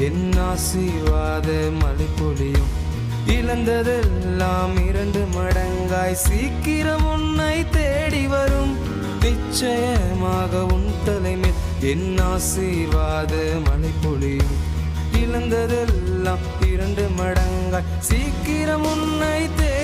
என் ஆசீர்வாத மழை பொழியும். இழந்ததெல்லாம் 2 மடங்காய் சீக்கிரம் உன்னை தேடி வரும். நிச்சயமாக உன் தலைமேல் என் ஆசீர்வாத மழை பொழியும். இழந்ததெல்லாம் 2 மடங்காய் சீக்கிரம் உன்னை தேடி